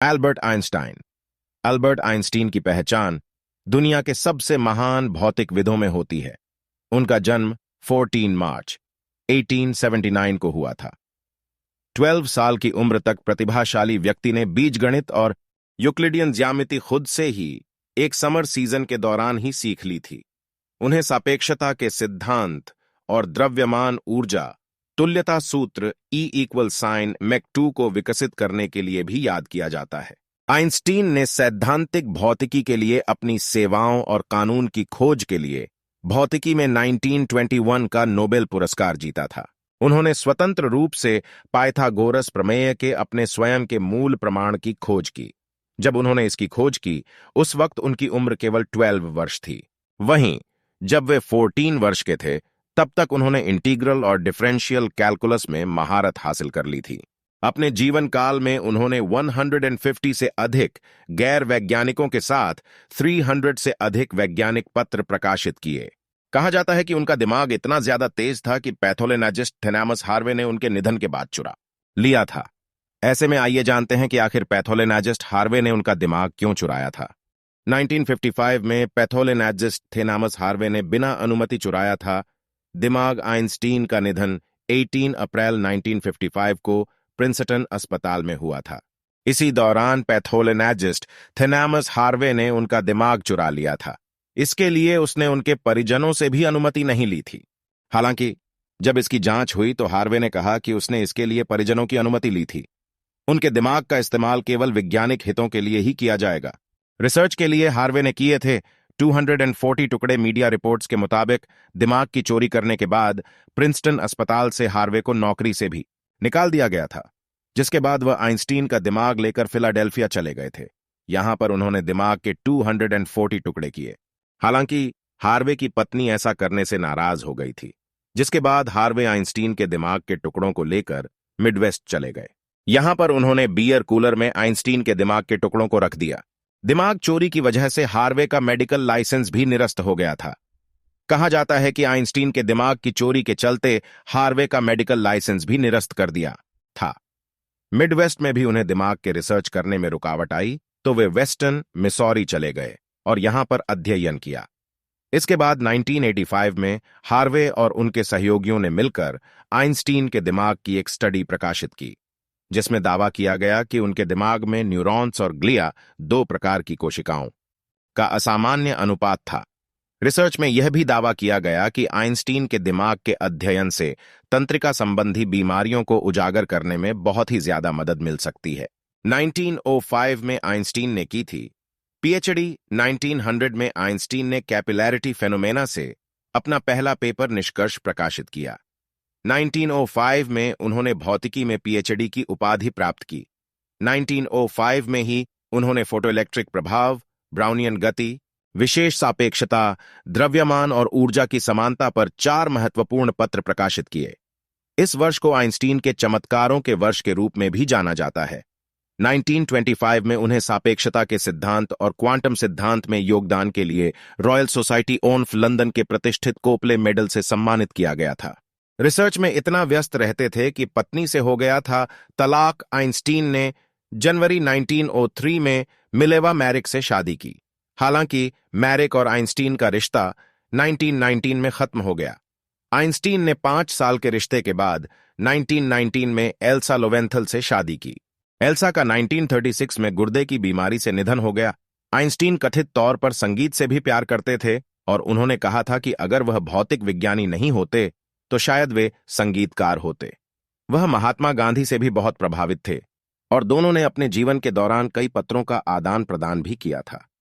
Albert Einstein. Albert Einstein की पहचान दुनिया के सबसे महान भौतिकविदों में होती है। उनका जन्म 14 मार्च 1879 को हुआ था। 12 साल की उम्र तक प्रतिभाशाली व्यक्ति ने बीजगणित और यूक्लिडियन ज्यामिति खुद से ही एक समर सीजन के दौरान ही सीख ली थी। उन्हें सापेक्षता के सिद्धांत और द्रव्यमान ऊर्जा तुल्यता सूत्र E=sin mech2 को विकसित करने के लिए भी याद किया जाता है। आइंस्टीन ने सैद्धांतिक भौतिकी के लिए अपनी सेवाओं और कानून की खोज के लिए भौतिकी में 1921 का नोबेल पुरस्कार जीता था। उन्होंने स्वतंत्र रूप से पाइथागोरस प्रमेय के अपने स्वयं के मूल प्रमाण की खोज की। जब उन्होंने इसकी खोज की, उस वक्त उनकी उम्र केवल 12 वर्ष थी। वहीं जब वे 14 वर्ष के थे, तब तक उन्होंने इंटीग्रल और डिफरेंशियल कैलकुलस में महारत हासिल कर ली थी। अपने जीवन काल में उन्होंने 150 से अधिक गैर वैज्ञानिकों के साथ 300 से अधिक वैज्ञानिक पत्र प्रकाशित किए। कहा जाता है कि उनका दिमाग इतना ज्यादा तेज था कि पैथोलॉजिस्ट थॉमस हार्वे ने उनके निधन के बाद चुरा लिया था। ऐसे में आइए जानते हैं कि आखिर पैथोलॉजिस्ट हार्वे ने उनका दिमाग क्यों चुराया था। 1955 में पैथोलॉजिस्ट थॉमस हार्वे ने बिना अनुमति चुराया था दिमाग। आइंस्टीन का निधन 18 अप्रैल 1955 को प्रिंसटन अस्पताल में हुआ था। इसी दौरान पैथोलॉजिस्ट थॉमस हार्वे ने उनका दिमाग चुरा लिया था। इसके लिए उसने उनके परिजनों से भी अनुमति नहीं ली थी। हालांकि जब इसकी जांच हुई तो हार्वे ने कहा कि उसने इसके लिए परिजनों की अनुमति ली थी। उनके दिमाग का इस्तेमाल केवल वैज्ञानिक हितों के लिए ही किया जाएगा। रिसर्च के लिए हार्वे ने किए थे 240 टुकड़े। मीडिया रिपोर्ट्स के मुताबिक दिमाग की चोरी करने के बाद प्रिंसटन अस्पताल से हार्वे को नौकरी से भी निकाल दिया गया था, जिसके बाद वह आइंस्टीन का दिमाग लेकर फिलाडेल्फिया चले गए थे। यहां पर उन्होंने दिमाग के 240 टुकड़े किए। हालांकि हार्वे की पत्नी ऐसा करने से नाराज हो गई थी, जिसके बाद हार्वे आइंस्टीन के दिमाग के टुकड़ों को लेकर मिडवेस्ट चले गए। यहां पर उन्होंने बियर कूलर में आइंस्टीन के दिमाग के टुकड़ों को रख दिया। दिमाग चोरी की वजह से हार्वे का मेडिकल लाइसेंस भी निरस्त हो गया था। कहा जाता है कि आइंस्टीन के दिमाग की चोरी के चलते हार्वे का मेडिकल लाइसेंस भी निरस्त कर दिया था। मिडवेस्ट में भी उन्हें दिमाग के रिसर्च करने में रुकावट आई, तो वे वेस्टर्न मिसौरी चले गए और यहां पर अध्ययन किया। इसके बाद 1985 में हार्वे और उनके सहयोगियों ने मिलकर आइंस्टीन के दिमाग की एक स्टडी प्रकाशित की, जिसमें दावा किया गया कि उनके दिमाग में न्यूरॉन्स और ग्लिया 2 प्रकार की कोशिकाओं का असामान्य अनुपात था। रिसर्च में यह भी दावा किया गया कि आइंस्टीन के दिमाग के अध्ययन से तंत्रिका संबंधी बीमारियों को उजागर करने में बहुत ही ज्यादा मदद मिल सकती है। 1905 में आइंस्टीन ने की थी पीएचडी। 1900 में आइंस्टीन ने कैपिलैरिटी फेनोमेना से अपना पहला पेपर निष्कर्ष प्रकाशित किया। 1905 में उन्होंने भौतिकी में पीएचडी की उपाधि प्राप्त की। 1905 में ही उन्होंने फोटोइलेक्ट्रिक प्रभाव, ब्राउनियन गति, विशेष सापेक्षता, द्रव्यमान और ऊर्जा की समानता पर 4 महत्वपूर्ण पत्र प्रकाशित किए। इस वर्ष को आइंस्टीन के चमत्कारों के वर्ष के रूप में भी जाना जाता है। 1925 में उन्हें सापेक्षता के सिद्धांत और क्वांटम सिद्धांत में योगदान के लिए रॉयल सोसाइटी ऑफ लंदन के प्रतिष्ठित कोपले मेडल से सम्मानित किया गया था। रिसर्च में इतना व्यस्त रहते थे कि पत्नी से हो गया था तलाक। आइंस्टीन ने जनवरी 1903 में मिलेवा मैरिक से शादी की। हालांकि मैरिक और आइंस्टीन का रिश्ता 1919 में खत्म हो गया। आइंस्टीन ने 5 साल के रिश्ते के बाद 1919 में एल्सा लोवेंथल से शादी की। एल्सा का 1936 में गुर्दे की बीमारी से निधन हो गया। आइंस्टीन कथित तौर पर संगीत से भी प्यार करते थे और उन्होंने कहा था कि अगर वह भौतिक विज्ञानी नहीं होते तो शायद वे संगीतकार होते। वह महात्मा गांधी से भी बहुत प्रभावित थे और दोनों ने अपने जीवन के दौरान कई पत्रों का आदान प्रदान भी किया था।